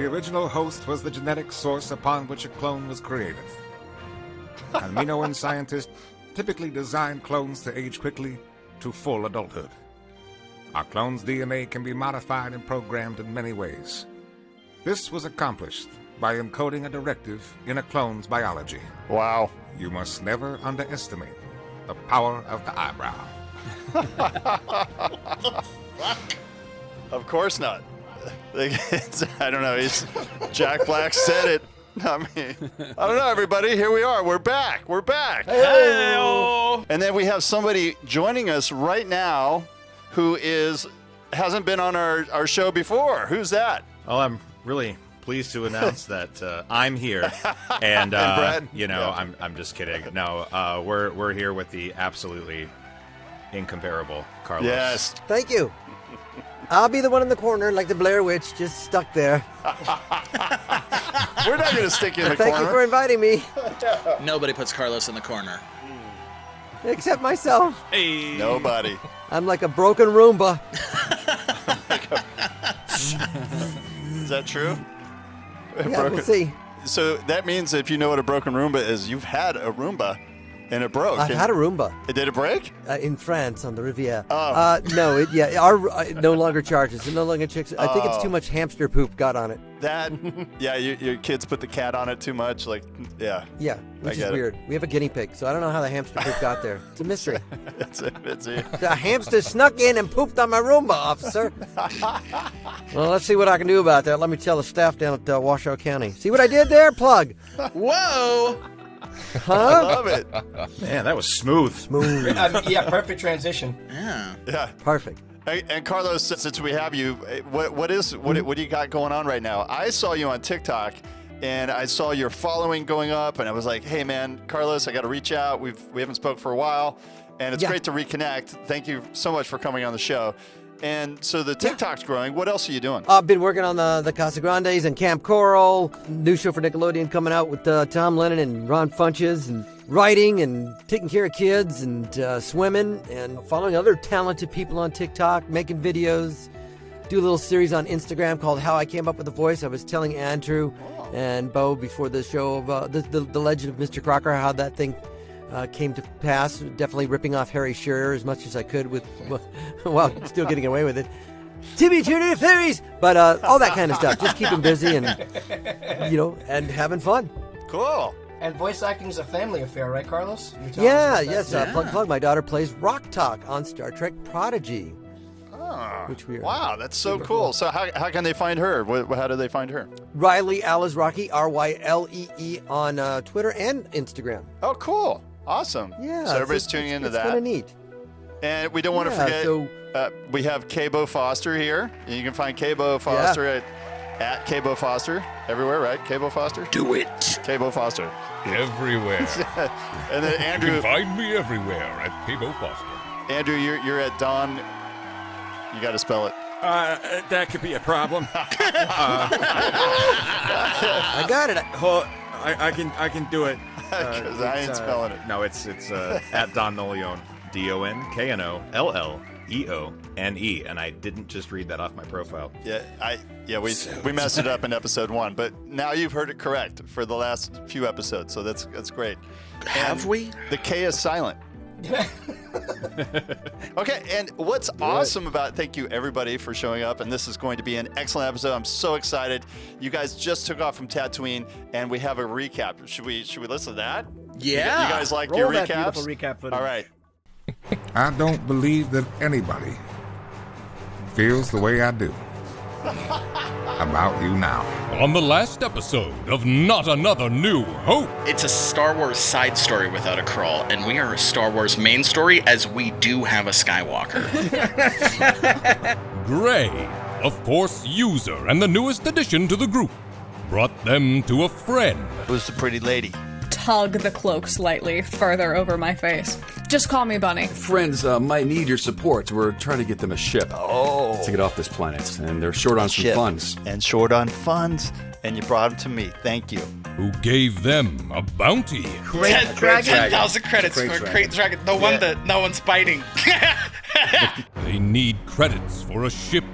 The original host was the genetic source upon which a clone was created. Aminoan scientists typically design clones to age quickly to full adulthood. Our clone's DNA can be modified and programmed in many ways. This was accomplished by encoding a directive in a clone's biology. Wow. You must never underestimate the power of the eyebrow. Of course not. I don't know. Jack Black said it. I mean, I don't know, everybody. Here we are. We're back. Hey-o. And then we have somebody joining us right now who hasn't been on our show before. Who's that? Well, I'm really pleased to announce that I'm here, and Brad? I'm just kidding. No, we're here with the absolutely incomparable Carlos. Yes. Thank you. I'll be the one in the corner, like the Blair Witch, just stuck there. We're not going to stick you in the Thank corner. you for inviting me, Nobody puts Carlos in the corner. except myself. Hey. Nobody. I'm like a broken Roomba. Is that true? Yeah, we'll see. So that means if you know what a broken Roomba is, you've had a Roomba and it broke. I've had a Roomba Did it break? in France on the Riviera. Oh. No, it no longer charges. It no longer checks. I think it's too much hamster poop got on it. Yeah, your kids put the cat on it too much. Yeah. Yeah, which is get it. weird. We have a guinea pig, so I don't know how the hamster poop got there. It's a mystery. It's The hamster snuck in and pooped on my Roomba, officer. Well, let's see what I can do about that. Let me tell the staff down at Washoe County. See what I did there? Plug. Whoa! Huh? I love it. Man, that was smooth. Smooth. Yeah, perfect transition. Yeah. Yeah. Perfect. And Carlos, since we have you, what do you got going on right now? I saw you on TikTok, and I saw your following going up, and I was like, hey man, Carlos, I got to reach out. We haven't spoke for a while, and it's great to reconnect. Thank you so much for coming on the show. And so the TikTok's growing. What else are you doing? I've been working on the Casa Grandes and Camp Coral. New show for Nickelodeon coming out with Tom Lennon and Ron Funches, and writing and taking care of kids and swimming and following other talented people on TikTok, making videos. Do a little series on Instagram called How I Came Up with the Voice. I was telling Andrew and Bo before the show of the legend of Mr. Crocker, how that thing came to pass. Definitely ripping off Harry Shearer as much as I could while still getting away with it. Timmy Turner Fairies, but all that kind of stuff. Just keeping busy and and having fun. Cool. And voice acting is a family affair, right, Carlos? You were telling us Yeah, about that. yes. Plug. My daughter plays Rock Talk on Star Trek Prodigy. Which we are Wow, that's so super cool. So how can they find her? How do they find her? Riley Alazraqui, Ryllee on Twitter and Instagram. Oh, cool. Awesome. Yeah. So everybody's tuning into it's that. kind of neat. And we don't want to Yeah, forget, so- we have Cabo Foster here. And you can find Cabo Foster at Cabo Foster everywhere, right? Cabo Foster? Do it. Cabo Foster. Everywhere. And then You Andrew, can find me everywhere at Cabo Foster. Andrew, you're at Dawn. You got to spell it. That could be a problem. I got it. I can do it. 'Cause I ain't spelling it. No, it's at Don Nolione. DONKNOLLEONE, and I didn't just read that off my profile. We messed it up in episode 1, but now you've heard it correct for the last few episodes, so that's great. Have we? The K is silent. Okay, and what's awesome about thank you everybody for showing up, and this is going to be an excellent episode. I'm so excited. You guys just took off from Tatooine, and we have a recap. Should we listen to that? Yeah. You guys like Roll your that recaps? beautiful recap footage. All right. I don't believe that anybody feels the way I do about you now. On the last episode of Not Another New Hope. It's a Star Wars side story without a crawl, and we are a Star Wars main story, as we do have a Skywalker. Gray, a Force user and the newest addition to the group, brought them to a friend. Who's the pretty lady? Tug the cloak slightly further over my face. Just call me Bunny. Friends might need your support. We're trying to get them a ship to get off this planet, and they're short on some funds. And short on funds, and you brought them to me. Thank you. Who gave them a bounty. 10,000 credits for Crate Dragon, the one that no one's biting. They need credits for a ship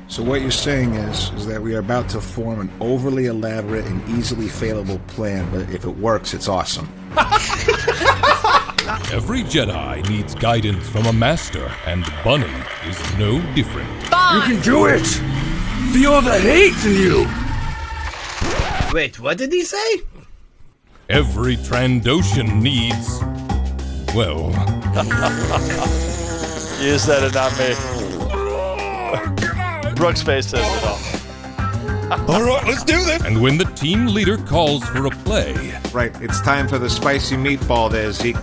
So what you're saying is that we are about to form an overly elaborate and easily failable plan, but if it works, it's awesome. Every Jedi needs guidance from a master, and Bunny is no different. You can do it! Feel the hate in you! Wait, what did he say? Every Trandoshan needs... well... Use that and not me. Brooks' face says it all. Alright, let's do this! And when the team leader calls for a play... Right, it's time for the spicy meatball there, Zeke.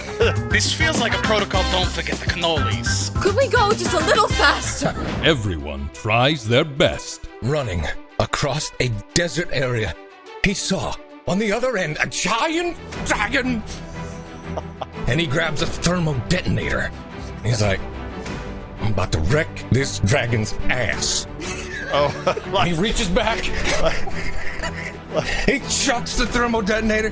This feels like a protocol. Don't forget the cannolis. Could we go just a little faster? everyone tries their best. Running across a desert area, he saw on the other end a giant dragon. And he grabs a thermo detonator. He's like, I'm about to wreck this dragon's ass. Oh, And he reaches back. He chucks the thermo detonator.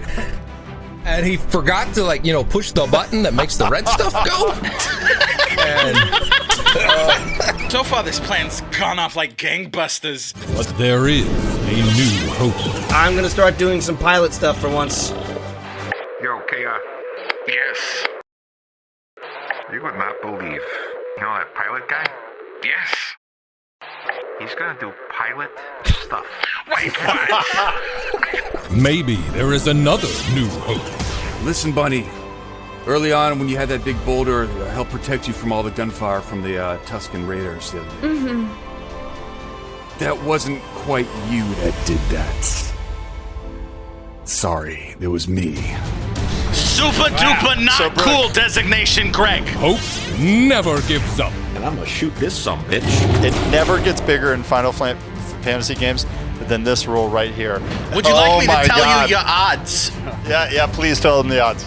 And he forgot to, push the button that makes the red stuff go. And So far, this plan's gone off like gangbusters. But there is a new hope. I'm gonna start doing some pilot stuff for once. Yo, KR, Yes. you would not believe. You know that pilot guy? Yes. He's gonna do pilot stuff. Wait, what? Maybe there is another new hope. Listen, Bunny. Early on, when you had that big boulder that helped protect you from all the gunfire from the Tuscan Raiders the other day. That wasn't quite you that did that. Sorry, it was me. Super duper not So cool designation, Greg. Hope never gives up. And I'm gonna shoot this sumbitch. it never gets bigger in Final Fantasy games than this rule right here. Would you like me to my tell God. you your odds? Yeah, please tell them the odds.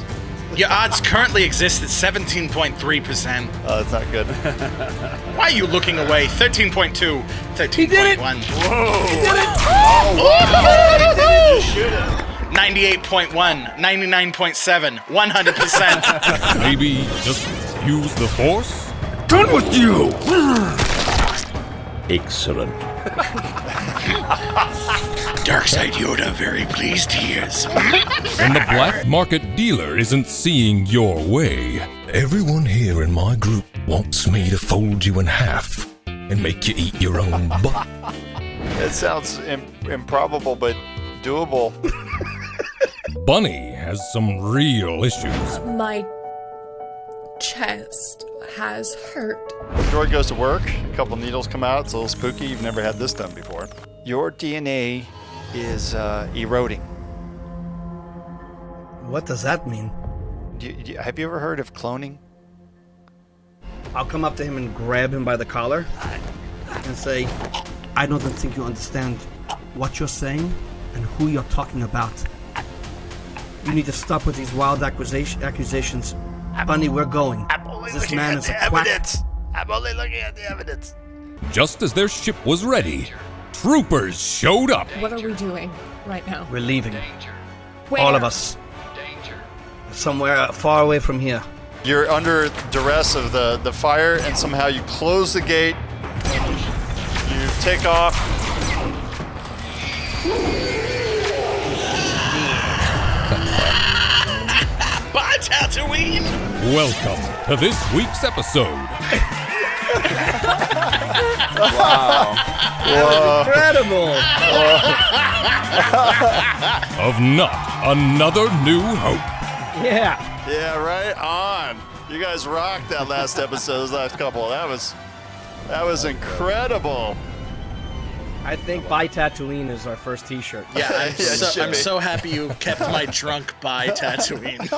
Your odds currently exist at 17.3%. Oh, that's not good. Why are you looking away? 13.2, 13.1. Shoot it. 98.1, 99.7, 100%. Maybe just use the Force? Done with you! Excellent. Darkside Yoda very pleased he is. When the black market dealer isn't seeing your way. everyone here in my group wants me to fold you in half and make you eat your own butt. It sounds improbable, but doable. Bunny has some real issues. My chest has hurt. Droid goes to work. A couple needles come out. It's a little spooky. You've never had this done before. Your DNA is eroding. What does that mean? Have you ever heard of cloning? I'll come up to him and grab him by the collar and say, I don't think you understand what you're saying and who you're talking about. You need to stop with these wild accusations. Bunny, we're going. This man is a quack. I'm only looking at the evidence. Just as their ship was ready, troopers showed up. What are we doing right now? We're leaving. Where? All of us. Somewhere far away from here. You're under duress of the fire, and somehow you close the gate. You take off. Bye, Tatooine. Welcome to this week's episode Incredible! of Not Another New Hope. Yeah. Yeah, right on. You guys rocked that last episode, those last couple. That was incredible. I think Bye Tatooine is our first t-shirt. Yeah, it should I'm be. so happy you kept my drunk by Tatooine.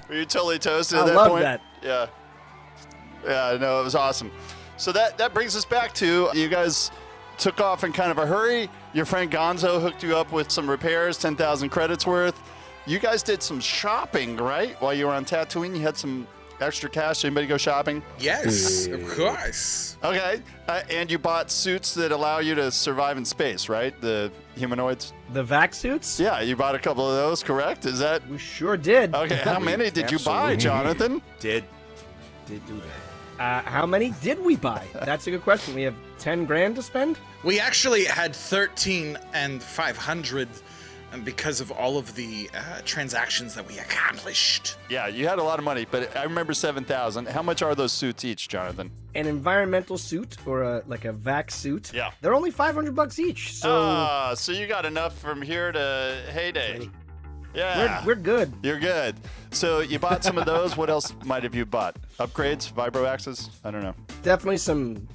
Were you totally toasted I at that love point? that. Yeah. Yeah, no, it was awesome. So that brings us back to you guys took off in kind of a hurry. Your friend Gonzo hooked you up with some repairs, 10,000 credits worth. You guys did some shopping, right? While you were on Tatooine, you had some extra cash. Anybody go shopping? Yes, of course. Okay. And you bought suits that allow you to survive in space, right? The humanoids? The vac suits? Yeah, you bought a couple of those, correct? Is that... We sure did. Okay, how many did you buy, Jonathan? Did do that. How many did we buy? That's a good question. We have 10 grand to spend? We actually had 13 and 500 because of all of the transactions that we accomplished. Yeah, you had a lot of money, but I remember 7,000. How much are those suits each, Jonathan? An environmental suit or like a vac suit. Yeah. They're only $500 each. So So you got enough from here to heyday. Yeah. we're good. You're good. So you bought some of those. What else might have you bought? Upgrades? Vibro axes? I don't know. Definitely some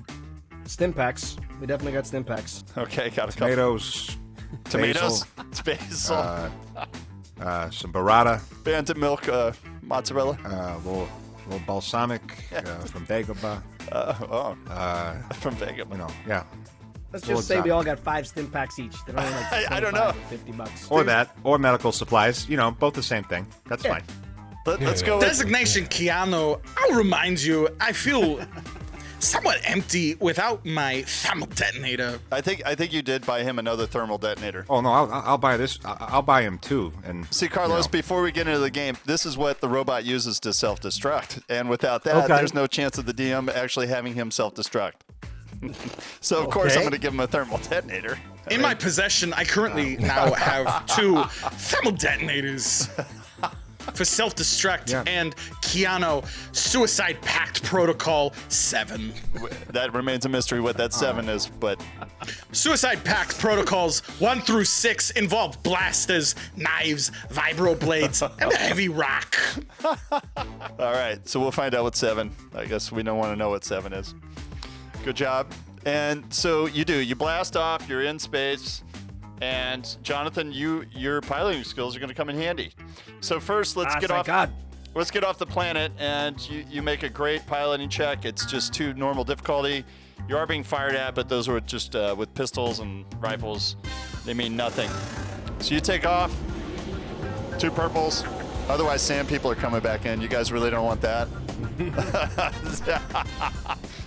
stim packs. We definitely got stim packs. Okay, got a couple. Tomatoes. Basil. Some burrata. Bantam milk, mozzarella. Little balsamic from Dagobah. From Dagobah. You know, yeah. Let's just say we all got 5 stim packs each. They're only like I don't know. $50. Or that, or medical supplies. You know, both the same thing. That's fine. Let's go with Designation Keanu, I'll remind you, I feel somewhat empty without my thermal detonator. I think you did buy him another thermal detonator. Oh no, I'll buy this. I'll buy him too. And see, Carlos, before we get into the game, this is what the robot uses to self-destruct, and without that, there's no chance of the DM actually having him self-destruct. So of course I'm going to give him a thermal detonator. In my possession, I currently now have 2 thermal detonators for self-destruct and Keanu Suicide Pact Protocol 7. That remains a mystery what that 7 is, but Suicide Pact Protocols 1 through 6 involve blasters, knives, vibro blades, and heavy rock. All right, so we'll find out what 7. I guess we don't want to know what 7 is. Good job. And so you blast off, you're in space, and Jonathan, your piloting skills are going to come in handy. So first, let's get off the planet, and you make a great piloting check. It's just 2 normal difficulty. You are being fired at, but those were just with pistols and rifles. They mean nothing. So you take off, 2 purples. Otherwise, sand people are coming back in. You guys really don't want that.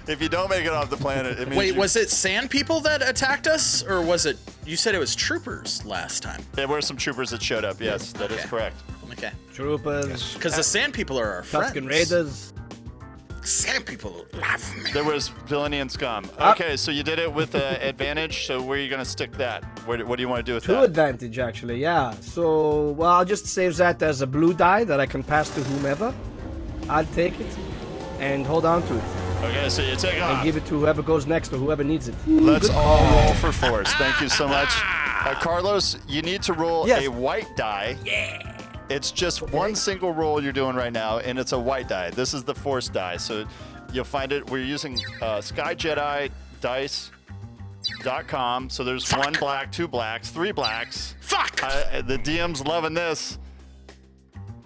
If you don't make it off the planet, it means Wait, was it sand people that attacked us, or was it? You said it was troopers last time. There were some troopers that showed up. Yes, that is correct. Okay. Troopers. Because the sand people are our friends. Tusken Raiders. Sand people love me. There was villainy and scum. Okay, so you did it with advantage. So where are you going to stick that? What do you want to do with that? 2 advantage, actually, yeah. So, well, I'll just save that as a blue die that I can pass to whomever. I'll take it and hold on to it. Okay, so you take off. And give it to whoever goes next or whoever needs it. Let's all roll for force. Thank you so much. Carlos, you need to roll a white die. Yeah. It's just one single roll you're doing right now, and it's a white die. This is the force die. So you'll find it. We're using SkyJediDice.com. So there's 1 black, 2 blacks, 3 blacks. Fuck! The DM's loving this.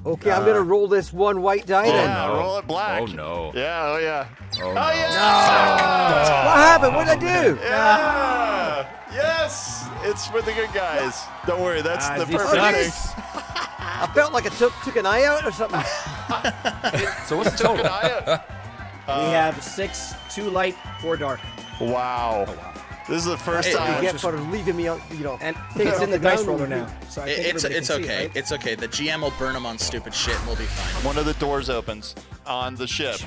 Okay, I'm gonna roll this 1 white die then. Yeah, roll it black. Oh no. Yeah, oh yeah. Oh, Oh no. yeah! What happened? What did I do? Yeah! Yes! It's for the good guys. Don't worry, that's the this perfect thing. sucks. I felt like I took an eye out or something. So what's the total? We have 6, 2 light, 4 dark. Wow. This is the first You time. get for leaving me, And take it's it in the off dice ground. roller now. So I think It's everybody can see, okay. right? It's okay. The GM will burn them on stupid shit, and we'll be fine. One of the doors opens on the ship,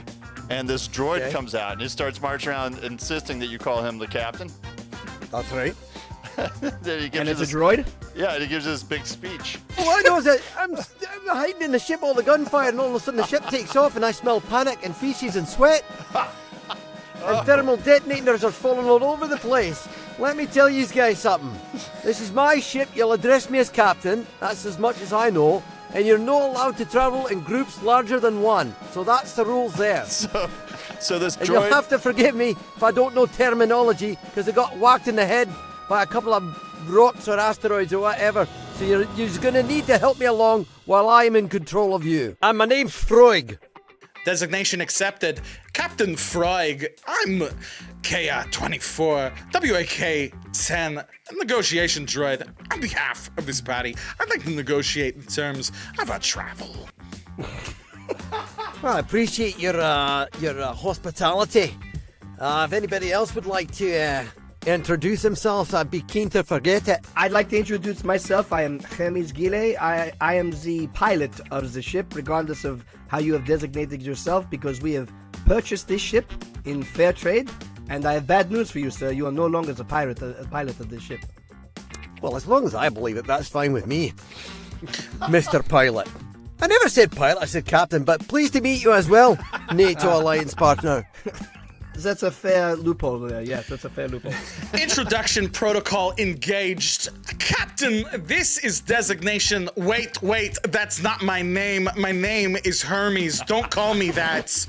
and this droid comes out, and he starts marching around insisting that you call him the captain. That's right. Then he gives And you it's a this, droid? Yeah, and he gives you this big speech. All I know is that I'm hiding in the ship, all the gunfire, and all of a sudden the ship takes off, and I smell panic and feces and sweat. And thermal detonators are falling all over the place. Let me tell you guys something. This is my ship. You'll address me as captain. That's as much as I know. And you're not allowed to travel in groups larger than 1. So that's the rules there. So this And you'll droid. have to forgive me if I don't know terminology, because I got whacked in the head by a couple of rocks or asteroids or whatever. So you're going to need to help me along while I'm in control of you. And my name's Froig. Designation accepted. Captain Froig, I'm KA-24, WAK-10, negotiation droid. On behalf of this party, I'd like to negotiate the terms of our travel. Well, I appreciate your hospitality. If anybody else would like to introduce themselves, I'd be keen to forget it. I'd like to introduce myself. I am Chemis Gile. I am the pilot of the ship, regardless of how you have designated yourself, because we have purchased this ship in fair trade, and I have bad news for you, sir. You are no longer a pilot of this ship. Well, as long as I believe it, that's fine with me, Mr. Pilot. I never said pilot, I said captain, but pleased to meet you as well, NATO Alliance partner. That's a fair loophole there. Yes, that's a fair loophole. Introduction protocol engaged. Captain, this is designation. Wait, that's not my name. My name is Hermes. Don't call me that.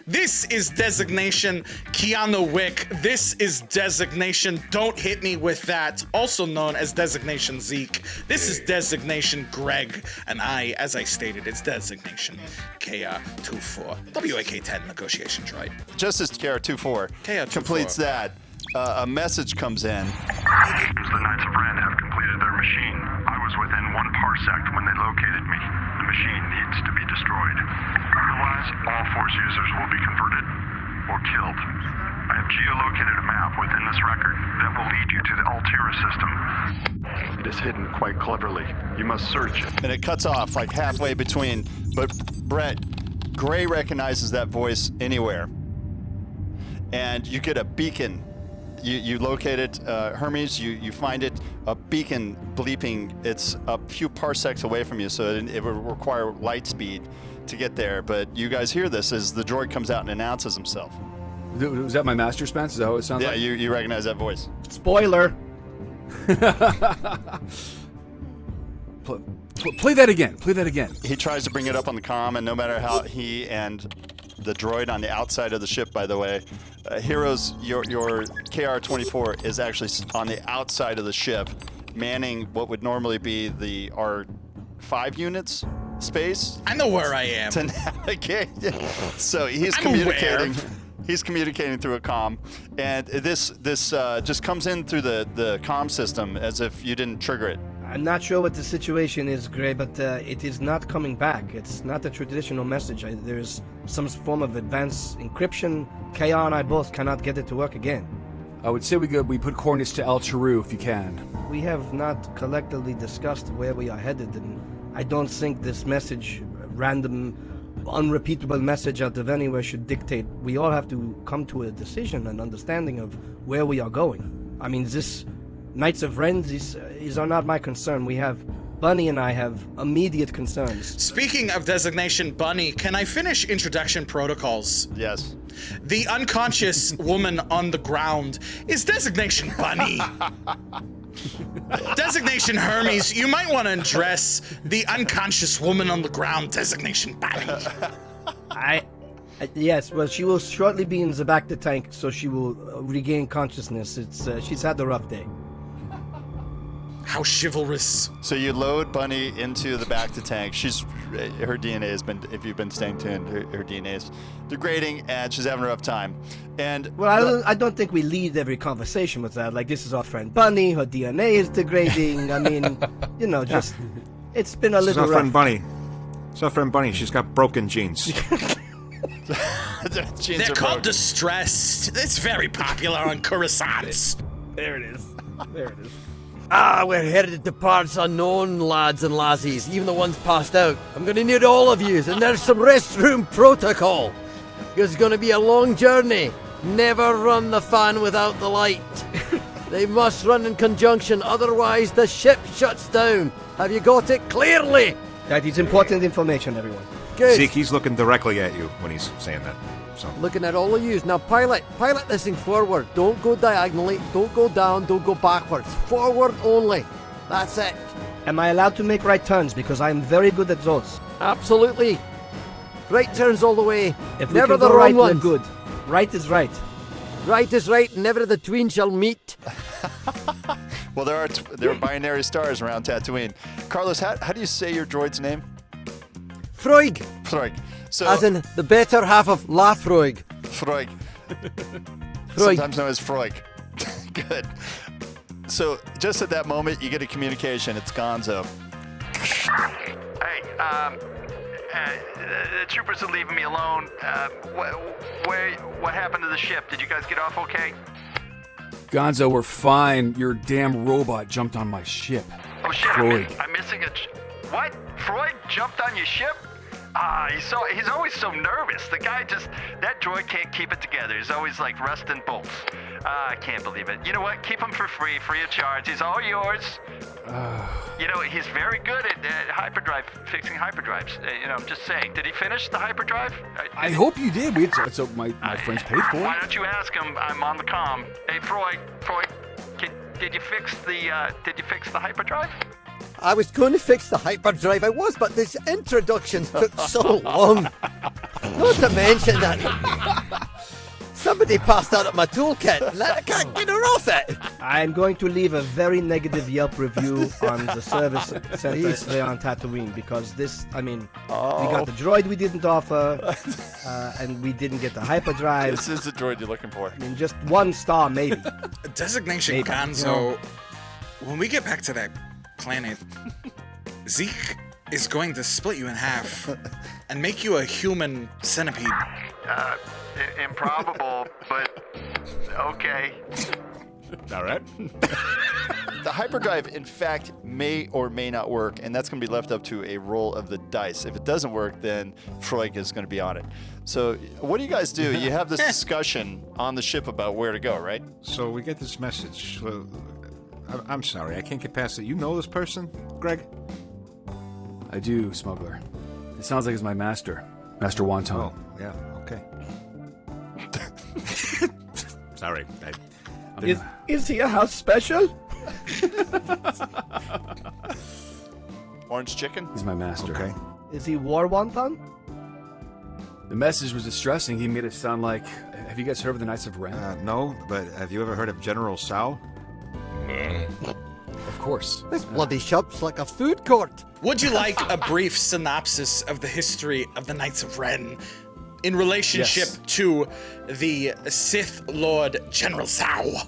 This is designation Keanu Wick. This is designation Don't Hit Me With That, also known as designation Zeke. This is designation Greg. And I, as I stated, it's designation KR24. WAK-10 negotiation droid. Just as KR24 completes that, a message comes in. The Knights of Ren have completed their mission. I was within 1 parsec when they located me. The machine needs to be destroyed. Otherwise, all Force users will be converted or killed. I have geolocated a map within this record that will lead you to the Altera system. It is hidden quite cleverly. You must search it. And it cuts off like halfway between. But Brett, Gray recognizes that voice anywhere. And you get a beacon. You locate it, Hermes, you find it, a beacon bleeping. It's a few parsecs away from you, so it would require light speed to get there. But you guys hear this as the droid comes out and announces himself. Was that my master, Spence? Is that what it sounds like? Yeah, you recognize that voice. Spoiler. Play that again. Play that again. He tries to bring it up on the comm, and no matter how he and the droid on the outside of the ship, by the way, Heroes, your KR-24 is actually on the outside of the ship, manning what would normally be the R5 units space. I know where I am. To navigate. So he's I'm communicating. aware. He's communicating through a comm, and this just comes in through the comm system as if you didn't trigger it. I'm not sure what the situation is, Gray, but it is not coming back. It's not a traditional message. There's some form of advanced encryption. KR and I both cannot get it to work again. I would say we put coordinates to El Chiru if you can. We have not collectively discussed where we are headed, and I don't think this message, random, unrepeatable message out of anywhere, should dictate. We all have to come to a decision and understanding of where we are going. I mean, this Knights of Ren, these are not my concern. We have, Bunny and I have immediate concerns. Speaking of designation Bunny, can I finish introduction protocols? Yes. The unconscious woman on the ground is designation Bunny. Designation Hermes, you might want to address the unconscious woman on the ground, designation Bunny. Yes, well, she will shortly be in the back the tank, so she will regain consciousness. She's had a rough day. How chivalrous. So you load Bunny into the back to tank. Her DNA has been, if you've been staying tuned, her DNA is degrading and she's having a rough time. And well, I don't think we lead every conversation with that. Like, this is our friend Bunny, her DNA is degrading. I mean, just, it's been a little rough. It's our friend Bunny. It's our friend Bunny. She's got broken genes. They're called distressed. It's very popular on Coruscant. There it is. We're headed to parts unknown, lads and lassies, even the ones passed out. I'm gonna need all of yous, and there's some restroom protocol. It's gonna be a long journey. Never run the fan without the light. They must run in conjunction, otherwise the ship shuts down. Have you got it clearly? That is important information, everyone. Good. Zeke, he's looking directly at you when he's saying that. So. Looking at all of yous. Now pilot this thing forward. Don't go diagonally, don't go down, don't go backwards. Forward only. That's it. Am I allowed to make right turns? Because I'm very good at those. Absolutely. Right turns all the way. If never we can the go wrong right, ones. we're good. Right is right. Right is right, never the tween shall meet. Well, there are binary stars around Tatooine. Carlos, how do you say your droid's name? Freud. So, as in the better half of Lafroig. Freud. Sometimes known as Freud. Good. So just at that moment, you get a communication. It's Gonzo. Hey, the troopers are leaving me alone. What happened to the ship? Did you guys get off okay? Gonzo, we're fine. Your damn robot jumped on my ship. Oh shit, Freud. I'm missing what? Freud jumped on your ship? He's always so nervous. The guy that droid can't keep it together. He's always like rusting bolts. I can't believe it. You know what? Keep him for free of charge. He's all yours. He's very good at fixing hyperdrives. I'm just saying. Did he finish the hyperdrive? I hope you did. So my friends paid for it. Why don't you ask him? I'm on the comm. Hey, Freud, did you fix the hyperdrive? I was going to fix the hyperdrive, but these introductions took so long. Not to mention that somebody passed out of my toolkit and I can't get her off it. I'm going to leave a very negative Yelp review on the service center there on Tatooine because we got the droid we didn't offer, and we didn't get the hyperdrive. This is the droid you're looking for. Just 1 star, maybe. Designation Gonzo, when we get back to that planet, Zeke is going to split you in half and make you a human centipede. Improbable, but okay. All right. The hyperdrive, in fact, may or may not work, and that's going to be left up to a roll of the dice. If it doesn't work, then Freud is going to be on it. So what do you guys do? You have this discussion on the ship about where to go, right? So we get this message. Well, I'm sorry, I can't get past it. You know this person, Greg? I do, smuggler. It sounds like it's my master, Master Wonton. Oh, yeah, okay. Sorry. Is he a house special? Orange chicken? He's my master. Okay. Is he War Wonton? The message was distressing. He made it sound like... Have you guys heard of the Knights of Ren? No, but have you ever heard of General Sal? Of course. This bloody shop's like a food court. Would you like a brief synopsis of the history of the Knights of Ren in relationship to the Sith Lord General Zhao?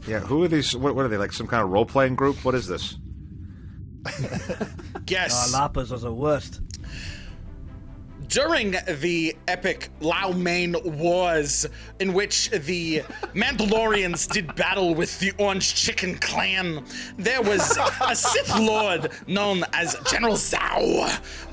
Yeah, who are these? What are they, like some kind of role-playing group? What is this? Yes. Lapas are the worst. During the epic Lao Mein Wars, in which the Mandalorians did battle with the Orange Chicken Clan, there was a Sith Lord known as General Zhao,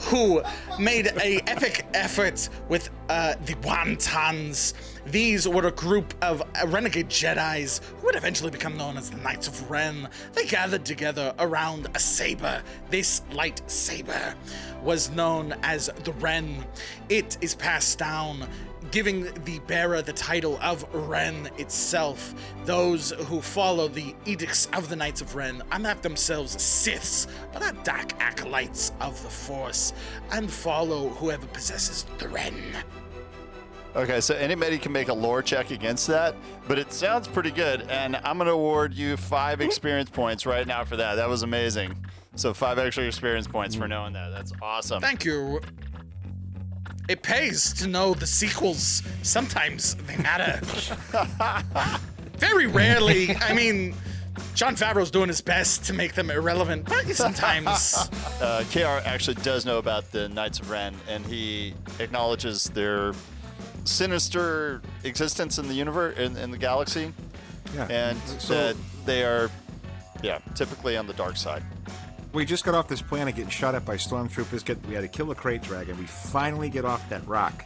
who made an epic effort with the Wontons. These were a group of renegade Jedis who would eventually become known as the Knights of Ren. They gathered together around a saber. This light saber was known as the Ren. It is passed down, giving the bearer the title of Ren itself. Those who follow the edicts of the Knights of Ren are not themselves Siths, but are dark acolytes of the Force, and follow whoever possesses the Ren. Okay, so anybody can make a lore check against that, but it sounds pretty good, and I'm going to award you 5 experience points right now for that. That was amazing. So 5 extra experience points for knowing that. That's awesome. Thank you. It pays to know the sequels. Sometimes they matter. Very rarely. I mean, Jon Favreau's doing his best to make them irrelevant, but sometimes. KR actually does know about the Knights of Ren, and he acknowledges their sinister existence in the universe, in the galaxy, and that they are, typically on the dark side. We just got off this planet getting shot at by stormtroopers. We had to kill a crate dragon. We finally get off that rock,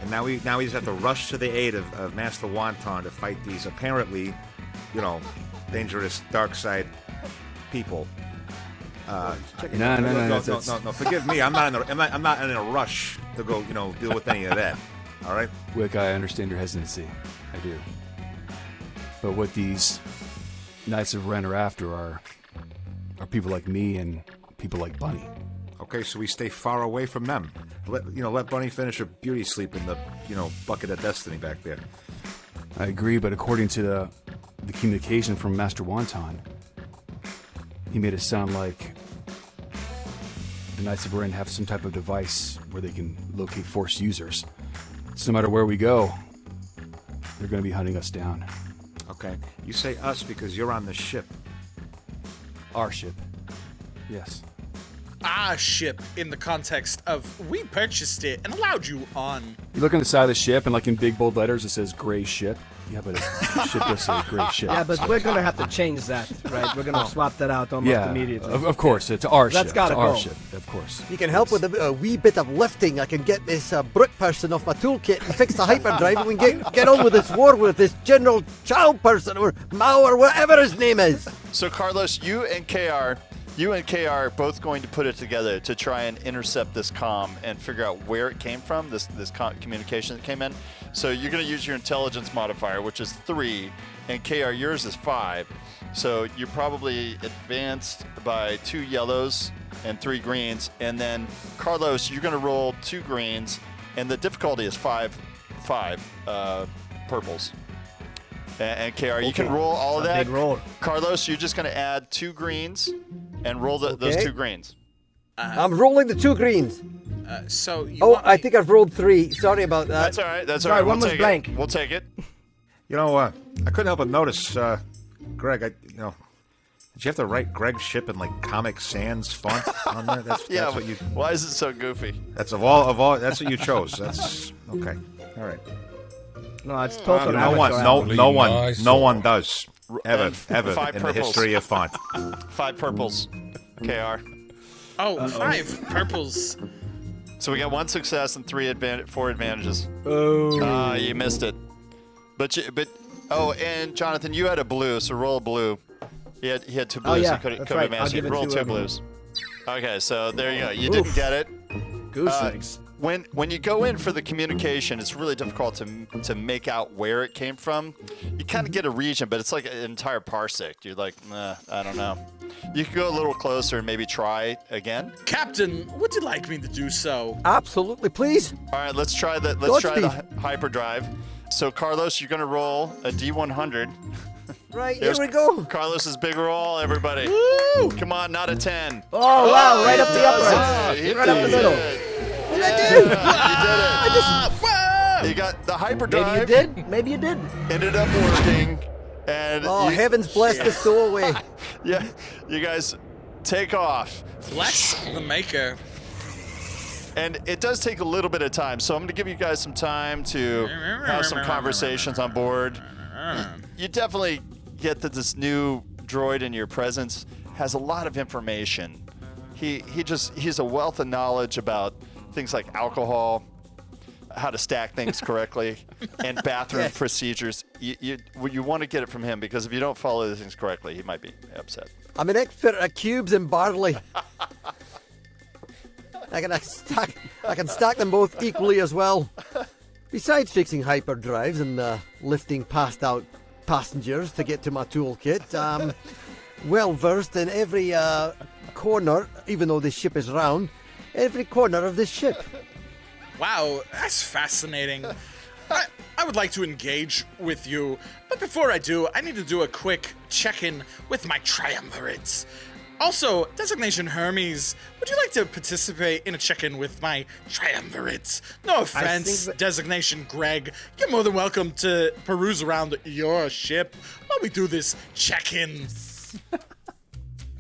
and now we just have to rush to the aid of Master Wonton to fight these apparently, dangerous dark side people. No. Forgive me. I'm not in a rush to go, deal with any of that. All right, Wick, I understand your hesitancy. I do. But what these Knights of Ren are after are people like me and people like Bunny. Okay, so we stay far away from them. Let Bunny finish her beauty sleep in the, bucket of destiny back there. I agree, but according to the communication from Master Wonton, he made it sound like the Knights of Ren have some type of device where they can locate Force users. So no matter where we go, they're going to be hunting us down. Okay. You say us because you're on the ship. Our ship. Yes. our ship in the context of we purchased it and allowed you on. You look on the side of the ship, and like in big bold letters, it says "gray ship." Yeah, but the ship does say "gray ship." Yeah, but we're gonna have to change that, right? We're gonna swap that out almost immediately. Of course, it's our That's ship. gotta It's our go. ship, of course. You can help with a wee bit of lifting. I can get this Brook person off my toolkit and fix the hyperdrive, and we can get on with this war with this General Chow person or Mao or whatever his name is. So Carlos, you and KR are both going to put it together to try and intercept this comm and figure out where it came from, this communication that came in. So you're going to use your intelligence modifier, which is 3, and KR, yours is 5. So you're probably advanced by 2 yellows and 3 greens. And then Carlos, you're going to roll 2 greens, and the difficulty is 5 purples. And KR, you can roll all of that. Big roll. Carlos, you're just going to add 2 greens and roll those 2 greens. I'm rolling the 2 greens. So you Oh, want I think I've rolled 3. Sorry about that. That's all right. That's all Sorry, right. one We'll was take blank. it. We'll take it. You know, I couldn't help but notice, Greg. Did you have to write Greg's ship in like Comic Sans font on there? That's what you. Why is it so goofy? That's of all. That's what you chose. That's okay. All right. No, it's total. No one does ever And in 5 the purples. history of font. 5 purples. KR. Oh, 5 purples. So we got 1 success and 4 advantages. Oh. You missed it. But and Jonathan, you had a blue, so roll a blue. He had 2 blues. yeah, He could that's have right. advanced. I'll give it Roll to 2 everyone. blues. Okay, so there you go. You didn't get it. Goose eggs. When you go in for the communication, it's really difficult to make out where it came from. You kind of get a region, but it's like an entire parsec. You're like, I don't know. You can go a little closer and maybe try again. Captain, would you like me to do so? Absolutely, please. All right, let's try the hyperdrive. So Carlos, you're gonna roll a D100. Right, Here's here we go. Carlos's big roll, everybody. Woo! Come on, not a 10. Oh, wow, right up the does upper. it. Right up the middle. What did I do? You did it. You got the hyperdrive. Maybe you did. Ended up working. And Oh, heavens bless the stowaway. Yeah, you guys take off. Bless the maker. And it does take a little bit of time, so I'm going to give you guys some time to have some conversations on board. You definitely get that this new droid in your presence has a lot of information. He's a wealth of knowledge about things like alcohol, how to stack things correctly, and bathroom procedures. You want to get it from him, because if you don't follow the things correctly, he might be upset. I'm an expert at cubes and barley. I can stack them both equally as well. Besides fixing hyperdrives and lifting passed out passengers to get to my toolkit, I'm well versed in every corner, even though this ship is round, every corner of this ship. Wow, that's fascinating. I would like to engage with you, but before I do, I need to do a quick check-in with my triumvirates. Also, Designation Hermes, would you like to participate in a check-in with my triumvirates? No offense, Designation Greg. You're more than welcome to peruse around your ship while we do this check-in.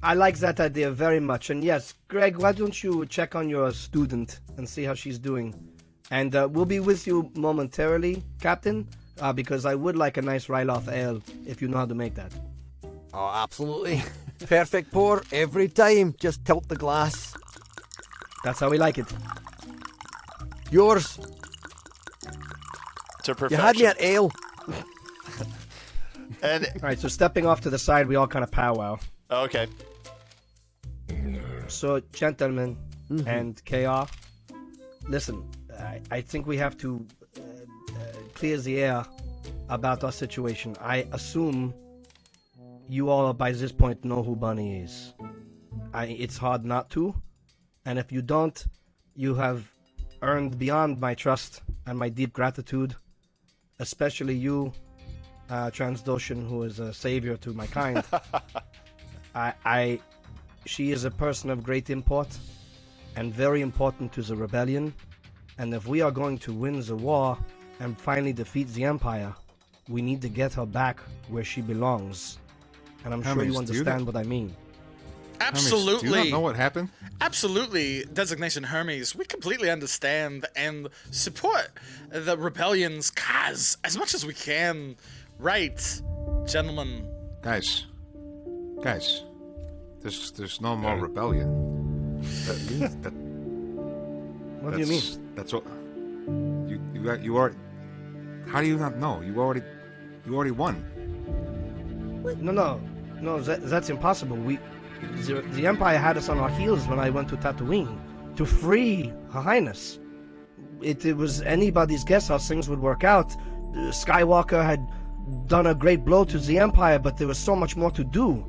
I like that idea very much. And yes, Greg, why don't you check on your student and see how she's doing? And we'll be with you momentarily, Captain, because I would like a nice Ryloth ale, if you know how to make that. Oh, absolutely. Perfect pour every time. Just tilt the glass. That's how we like it. Yours. To perfection. You had me at ale. And all right, so stepping off to the side, we all kind of powwow. Okay. So, gentlemen and KR, listen, I think we have to clear the air about our situation. I assume you all by this point know who Bunny is. It's hard not to, and if you don't, you have earned beyond my trust and my deep gratitude, especially you, Transdoshan, who is a savior to my kind. She is a person of great import and very important to the rebellion, and if we are going to win the war and finally defeat the Empire, we need to get her back where she belongs. And I'm sure you understand what I mean. Absolutely. Do you not know what happened? Absolutely, Designation Hermes. We completely understand and support the rebellion's cause as much as we can. Right, gentlemen? Guys, there's no more rebellion. What do you mean? That's what you already. How do you not know? You already won. No, that's impossible. The Empire had us on our heels when I went to Tatooine to free Her Highness. It was anybody's guess how things would work out. Skywalker had done a great blow to the Empire, but there was so much more to do.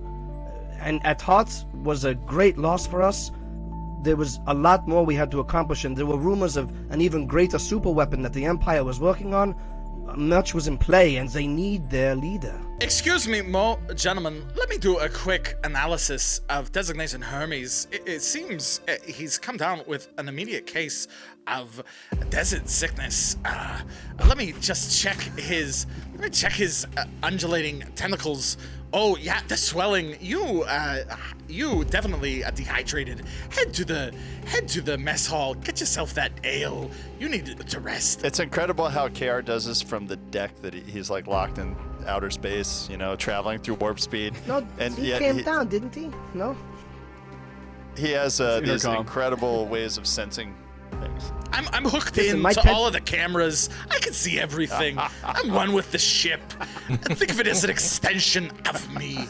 And at heart was a great loss for us. There was a lot more we had to accomplish, and there were rumors of an even greater super weapon that the Empire was working on. Much was in play, and they need their leader. Excuse me, gentlemen. Let me do a quick analysis of Designation Hermes. It seems he's come down with an immediate case of desert sickness. Let me just check his. Undulating tentacles. Oh yeah, the swelling. You definitely dehydrated. Head to the mess hall. Get yourself that ale. You need to rest. It's incredible how KR does this from the deck that he's like locked in outer space, traveling through warp speed. No, and he came down, didn't he? No. He has these incredible ways of sensing things. I'm hooked into all of the cameras. I can see everything. I'm one with the ship. Think of it as an extension of me.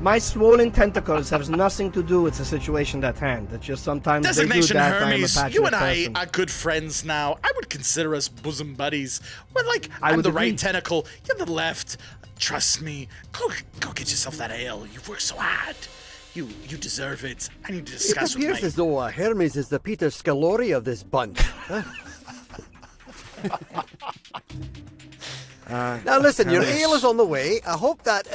My swollen tentacles have nothing to do with the situation at hand. It's just sometimes Designation they do that. Hermes, you and person. I are good friends now. I would consider us bosom buddies. We're like, I'm the agree. right tentacle, you're the left. Trust me. Go get yourself that ale. You've worked so hard. You deserve it. I need to discuss with It appears as though Hermes is the Peter Scalori of this bunch. Huh? Now listen, your ale is on the way. I hope that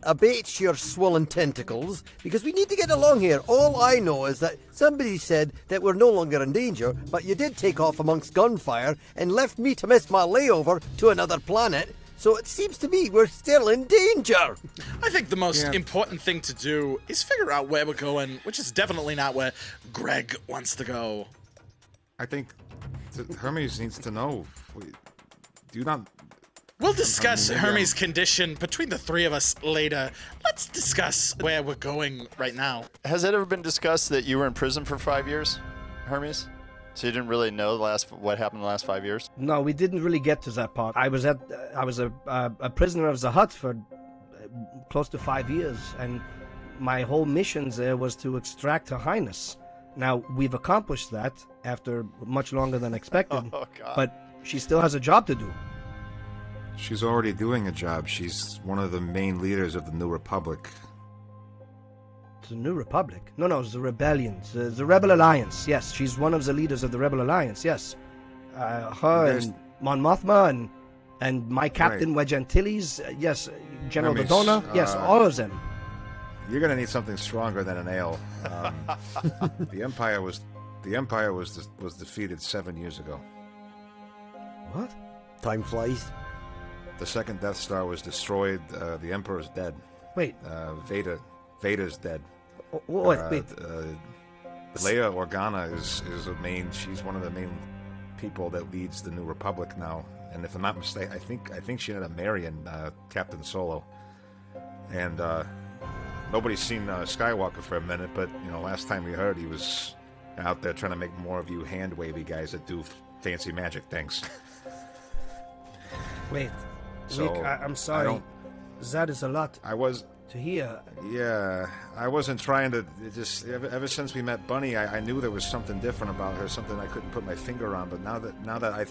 abates your swollen tentacles, because we need to get along here. All I know is that somebody said that we're no longer in danger, but you did take off amongst gunfire and left me to miss my layover to another planet. So it seems to me we're still in danger. I think the most important thing to do is figure out where we're going, which is definitely not where Greg wants to go. I think Hermes needs to know. Do you not? We'll discuss Hermes' condition between the three of us later. Let's discuss where we're going right now. Has it ever been discussed that you were in prison for 5 years, Hermes? So you didn't really know what happened in the last 5 years? No, we didn't really get to that part. I was a prisoner of the hut for close to 5 years, and my whole mission there was to extract Her Highness. Now, we've accomplished that after much longer than expected, but she still has a job to do. She's already doing a job. She's one of the main leaders of the New Republic. The New Republic? No, it's the Rebellion. The Rebel Alliance, yes. She's one of the leaders of the Rebel Alliance, yes. Her and Mon Mothma and my captain, Wedge Antilles, yes. General Dodona, yes, all of them. You're going to need something stronger than an ale. The Empire was defeated 7 years ago. What? Time flies. The second Death Star was destroyed. The Emperor's dead. Wait. Vader's dead. Wait. Leia Organa is she's one of the main people that leads the New Republic now. And if I'm not mistaken, I think she ended up marrying Captain Solo. And nobody's seen Skywalker for a minute, but last time we heard, he was out there trying to make more of you hand wavy guys that do fancy magic things. Wait, so Rick, I'm sorry. That is a lot. To hear. Yeah, I wasn't trying to. Ever since we met Bunny, I knew there was something different about her, something I couldn't put my finger on. But now that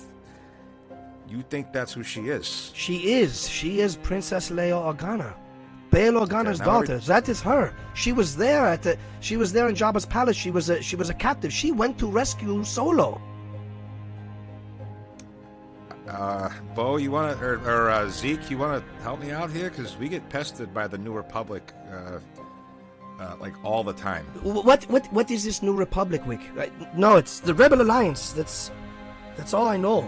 you think that's who she is? She is Princess Leia Organa, Bail Organa's daughter. That is her. She was there in Jabba's palace. She was a captive. She went to rescue Solo. Bo, you want to, or Zeke, you want to help me out here? Because we get pestered by the New Republic, like all the time. What is this New Republic, Wick? No, it's the Rebel Alliance. That's all I know.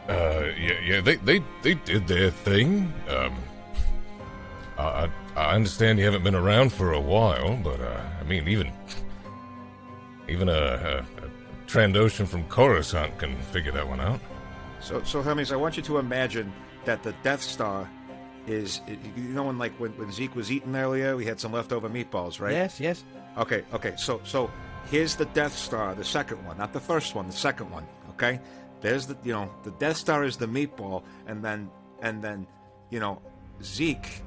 Yeah, they did their thing. I I understand you haven't been around for a while, but I mean, even a Trandoshan from Coruscant can figure that one out. So Hermes, I want you to imagine that the Death Star is, you know, when Zeke was eating earlier, we had some leftover meatballs, right? Yes. Okay. So here's the Death Star, the second one, not the first one, the second one. Okay, there's the Death Star is the meatball, and then Zeke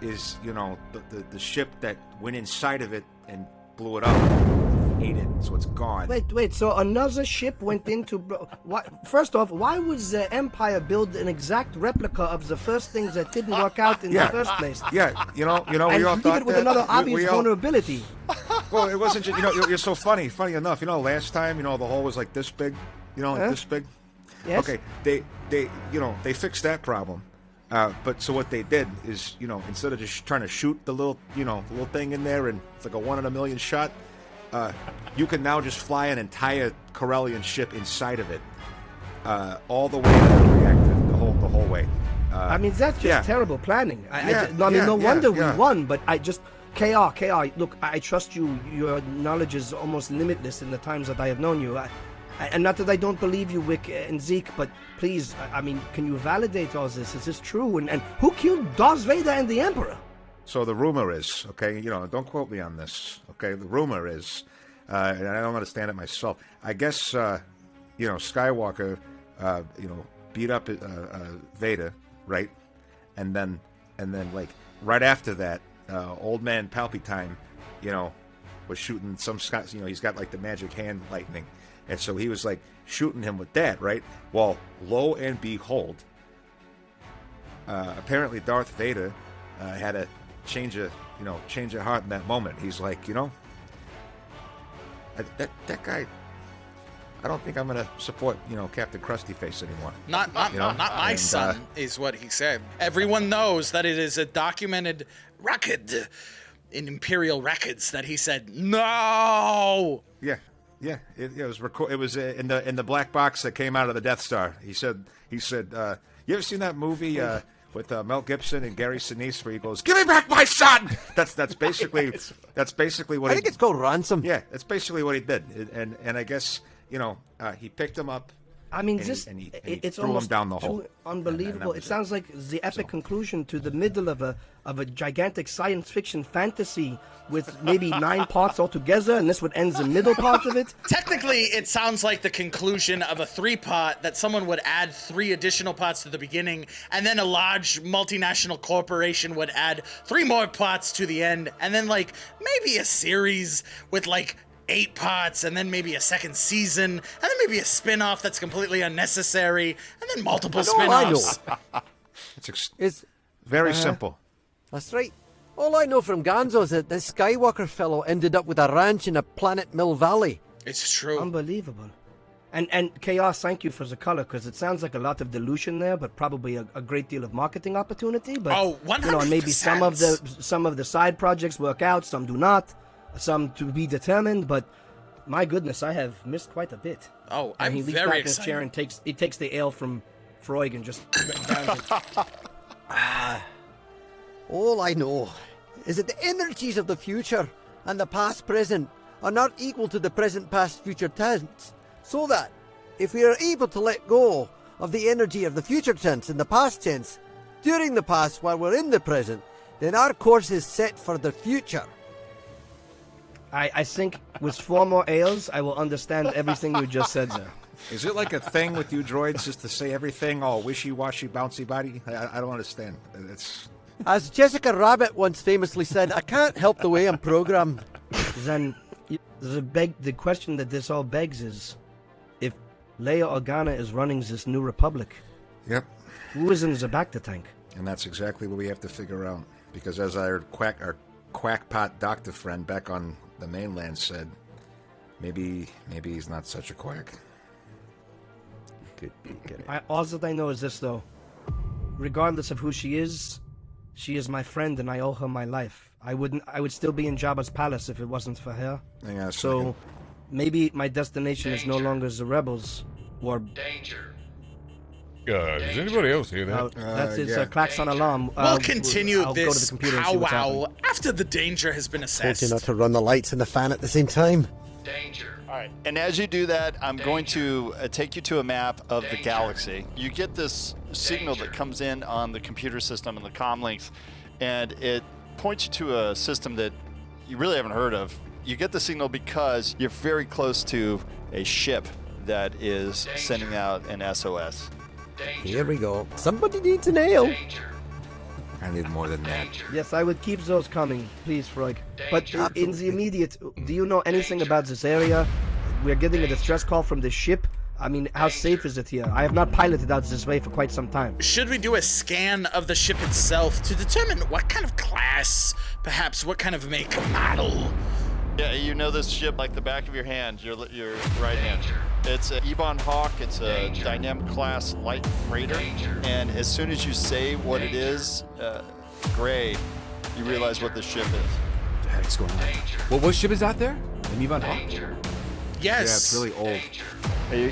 is the ship that went inside of it and blew it up. Ate it, so it's gone. Wait. So another ship went into. First off, why would the Empire build an exact replica of the first things that didn't work out in the first place? Yeah, we all and thought leave it with that, another obvious vulnerability. Well, it wasn't just. You're so funny. Funny enough, last time, the hole was like this big. This big. Yes. Okay, they fixed that problem. But so what they did is, instead of just trying to shoot the little thing in there, and it's like a 1 in a million shot. You can now just fly an entire Corellian ship inside of it, all the way to the reactor, the whole way. I mean, that's just terrible planning. No wonder we won, but KR, look, I trust you. Your knowledge is almost limitless in the times that I have known you. And not that I don't believe you, Wick and Zeke, but please, I mean, can you validate all this? Is this true? And who killed Darth Vader and the Emperor? So the rumor is, okay, don't quote me on this, okay? The rumor is, and I don't understand it myself. I guess, Skywalker, beat up Vader, right? And then, like right after that, old man Palpatine, was shooting some Scott. He's got like the magic hand lightning, and so he was like shooting him with that, right? Well, lo and behold, apparently Darth Vader had a change of heart in that moment. He's like, that guy, I don't think I'm gonna support Captain Krusty Face anymore. Not my son is what he said. Everyone knows that it is a documented record in Imperial records that he said no. Yeah, it was it was in the black box that came out of the Death Star. He said you ever seen that movie with Mel Gibson and Gary Sinise where he goes, "Give me back my son"? That's basically what I think it's called ransom. Yeah, that's basically what he did, and I guess he picked him up. I mean, and it's threw almost him down the hole. too unbelievable. It sounds like the epic conclusion to the middle of a gigantic science fiction fantasy with maybe 9 parts altogether, and this would end the middle part of it. Technically, it sounds like the conclusion of a 3-part that someone would add 3 additional parts to the beginning, and then a large multinational corporation would add 3 more parts to the end, and then like maybe a series with like 8 parts, and then maybe a second season, and then maybe a spin-off that's completely unnecessary, and then multiple spin-offs. It's very simple. That's right. All I know from Gonzo is that this Skywalker fellow ended up with a ranch in a Planet Mill Valley. It's true. Unbelievable. And Chaos, thank you for the color, because it sounds like a lot of dilution there, but probably a great deal of marketing opportunity. But 100%. And maybe some of the side projects work out, some do not. Some to be determined, but my goodness, I have missed quite a bit. Oh, and I'm he leans very back excited. in his chair and takes the ale from Freud and just drowns it. All I know is that the energies of the future and the past present are not equal to the present past future tense, so that if we are able to let go of the energy of the future tense and the past tense during the past while we're in the present, then our course is set for the future. I think with 4 more ales, I will understand everything you just said there. Is it like a thing with you droids just to say everything all wishy-washy, bouncy body? I don't understand. It's... As Jessica Rabbit once famously said, I can't help the way I'm programmed. Then the question that this all begs is, if Leia Organa is running this new republic, yep, who is in the bacta tank? And that's exactly what we have to figure out. Because as I heard our quackpot doctor friend back on the mainland said, maybe he's not such a quack. Could be. All that I know is this, though. Regardless of who she is my friend, and I owe her my life. I would still be in Jabba's palace if it wasn't for her. Yeah, so maybe my destination is no longer the rebels, or Danger. Does anybody else hear that? That's its klaxon alarm. We'll continue I'll go to the this computer and see what's happening. powwow after the danger has been Told assessed. you not to run the lights and the fan at the same time. All right. And as you do that, I'm going to take you to a map of the galaxy. You get this signal that comes in on the computer system and the comm links, and it points you to a system that you really haven't heard of. You get the signal because you're very close to a ship that is sending out an SOS. Here we go. Somebody needs a nail. I need more than that. Yes, I would keep those coming, please, Freud. But in the immediate, do you know anything about this area? We're getting a distress call from the ship. I mean, how safe is it here? I have not piloted out this way for quite some time. Should we do a scan of the ship itself to determine what kind of class, perhaps what kind of make and model? Yeah, you know this ship like the back of your hand, your right hand. It's an Ebon Hawk. It's a dynamic class light freighter. And as soon as you say what it is, Gray, you realize what the ship is. What the heck's going on? What ship is out there? An Ebon Hawk? Yes. Yeah, it's really old.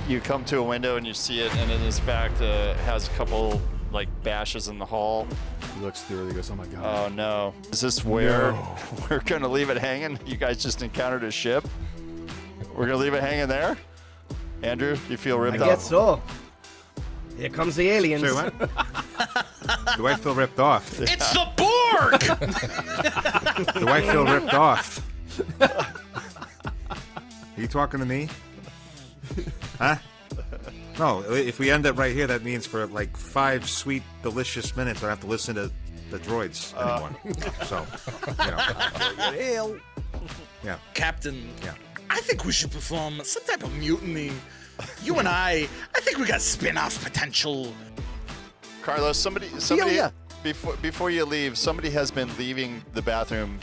You come to a window and you see it, and it in fact has a couple like bashes in the hull. He looks through it. He goes, "Oh my god." Oh no! Is this where we're gonna leave it hanging? You guys just encountered a ship. We're gonna leave it hanging there. Andrew, you feel ripped I off? guess so. Here comes the aliens. Say what? Do I feel ripped off? It's the Borg! Do I feel ripped off? Are you talking to me? Huh? No, if we end up right here, that means for like 5 sweet, delicious minutes, I have to listen to the droids anymore. So, you know. Yeah. Captain, Yeah. I think we should perform some type of mutiny. You and I think we got spin-off potential. Carlos, somebody, yeah. before you leave, somebody has been leaving the bathroom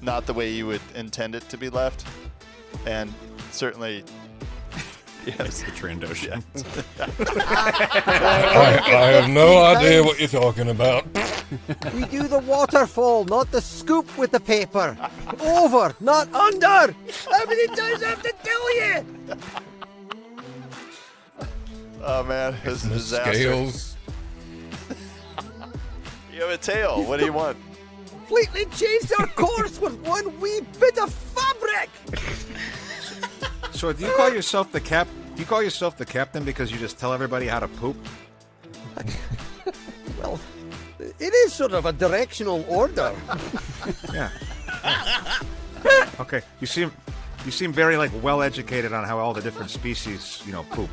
not the way you would intend it to be left, and certainly. It's the Trandoshan. I have no idea what you're talking about. We do the waterfall, not the scoop with the paper. Over, not under. How many times do I have to tell you? Oh man, this is a disaster. Scales. You have a tail. What do you want? Completely changed our course with one wee bit of fabric. So do you call yourself the cap? Do you call yourself the captain because you just tell everybody how to poop? Well, it is sort of a directional order. Yeah. Okay. You seem very like well educated on how all the different species, poop.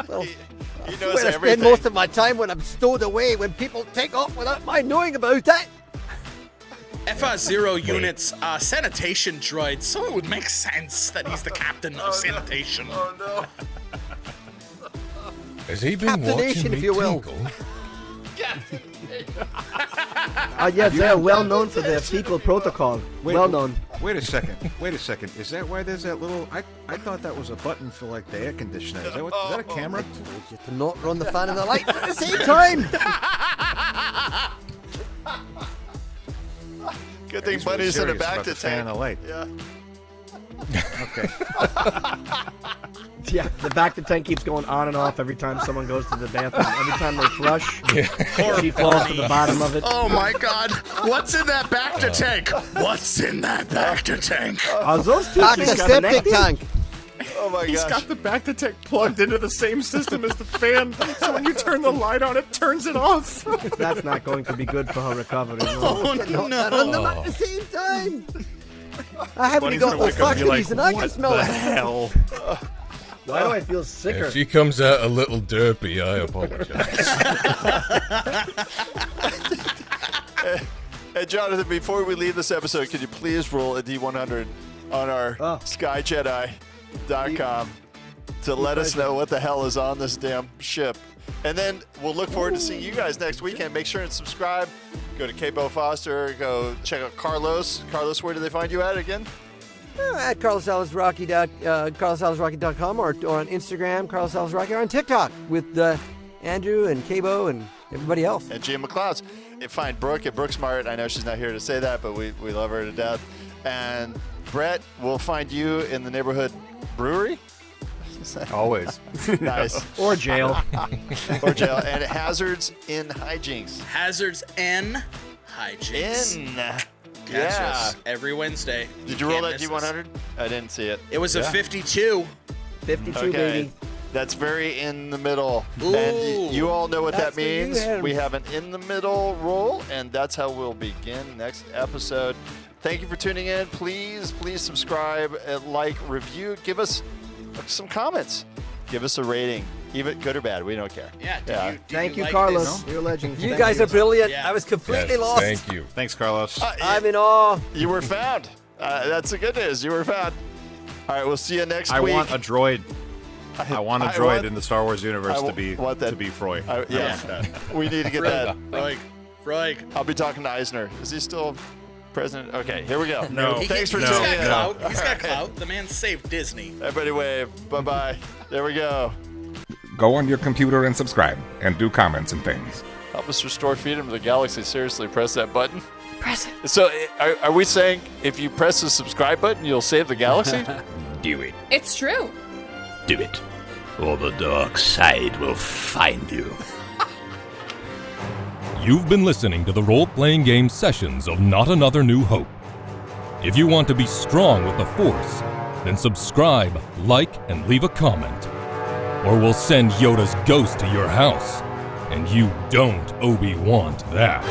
Well, He knows where I everything. spend most of my time when I'm stowed away when people take off without my knowing about it. FR0 units sanitation droid, so it would make sense that he's the captain of sanitation. Oh no! Has he been Captaination, watching me if you will. tinkle? Yeah, they're well known for their fecal protocol. Well known. Wait a second. Is that why there's that little? I thought that was a button for like the air conditioner. Is that a camera? Told you to not run the fan and the light at the same time. Good thing He's really Buddy's in the serious back about to the fan and the light. Yeah. Okay. Yeah, the back to tank keeps going on and off every time someone goes to the bathroom. Every time they flush, she falls to the bottom of it. Oh my god, what's in that back to tank? What's in that back to tank? Are those two Back to things septic connected? tank. Oh my He's gosh. got the back to tank plugged into the same system as the fan, so when you turn the light on, it turns it off. That's not going to be good for her recovery. No. Oh Not no. run them at the same time. I haven't Buddy's got gonna those wake up and be factories and I can what smell the it. hell? Why do I feel sicker? If she comes out a little derpy, I apologize. Hey, Jonathan, before we leave this episode, could you please roll a D100 on our SkyJedi.com to let us know what the hell is on this damn ship? And then we'll look forward to seeing you guys next weekend. Make sure and subscribe. Go to Capo Foster. Go check out Carlos. Carlos, where do they find you at again? At carlosalazraqui.com or on Instagram, Carlos Alazraqui, or on TikTok with Andrew and Cabo and everybody else. And Gia McLeod's. You find Brooke at Brooksmart. I know she's not here to say that, but we love her to death. And Brett, we'll find you in the neighborhood brewery. Always. Nice. Or jail. Or jail. And hazards in hijinks. Hazards and hijinks. Yeah. Yes, every Wednesday. Did you roll Can't that miss D100? us. I didn't see it. It was a 52. 52, Okay. baby. That's very in the middle. Ooh. And you all know what That's that for you, means. Adam. We have an in the middle roll, and that's how we'll begin next episode. Thank you for tuning in. Please subscribe, like, review, give us some comments. Give us a rating, even good or bad. We don't care. Yeah. Thank you, like Carlos. this? You're a legend. You Thank guys are brilliant. Yeah. I was completely Yes, lost. thank you. Thanks, Carlos. I'm in awe. You were found. That's the good news. You were found. All right, we'll see you next I week. want a droid. I want a droid in the Star Wars universe I to be want that. to be Froy. Yeah, we need to get that. Freud. I'll be talking to Eisner. Is he still president? Okay, here we go. No. Thanks for He's tuning got in. clout. He's got All right. clout. The man saved Disney. Everybody wave. Bye-bye. There we go. Go on your computer and subscribe, and do comments and things. Help us restore freedom to the galaxy. Seriously, press that button. Press it. So, are we saying if you press the subscribe button, you'll save the galaxy? Do it. It's true. Do it. Or the dark side will find you. You've been listening to the role-playing game sessions of Not Another New Hope. If you want to be strong with the Force, then subscribe, like, and leave a comment. Or we'll send Yoda's ghost to your house. And you don't Obi-Want that.